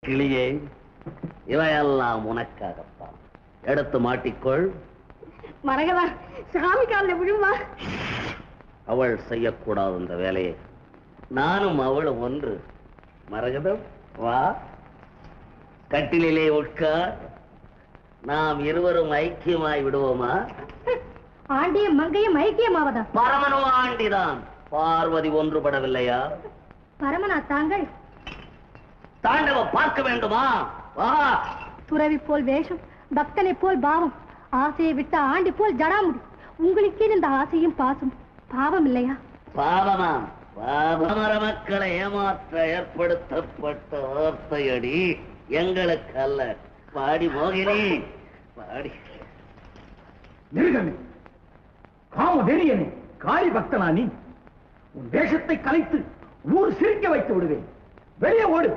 கிளியே, இவையெல்லாம் உனக்காகத்தான். எடுத்து மாட்டிக்கொள். மரகதா, சாமி காலில் விழுமா. அவள் செய்யக்கூடாது இந்த வேலையை. நானும் அவளும் ஒன்று. மரகதம், வா, கட்டிலே உட்கார். நாம் இருவரும் ஐக்கியமாய் விடுவோமா? ஆண்டியும் மங்கையும் ஐக்கியமாவதா? பரமனோ ஆண்டிதான். பார்வதி ஒன்றுபடவில்லையா? பரமனா தாங்கள்? தாண்டவ பார்க்க வேண்டுமா? வா. துறவி போல் வேஷம், பக்தனை போல் பாவம், ஆசையை விட்ட ஆண்டி போல் ஜடாமுடி. உங்களுக்கே இந்த ஆசையும் பாசம் பாவம் இல்லையா? பாவமா? பாவமர மக்களை ஏமாற்ற ஏற்படுத்தப்பட்ட வார்த்தையடி, எங்களுக்கு அல்ல. பாடி மோகினி, பாடி. நெருகமே, காம வெறியனே, காளி பக்தனா நீ? உன் வேஷத்தை கலைத்து ஊர் சிரிக்க வைத்து விடுவேன். வெளியே ஓடு.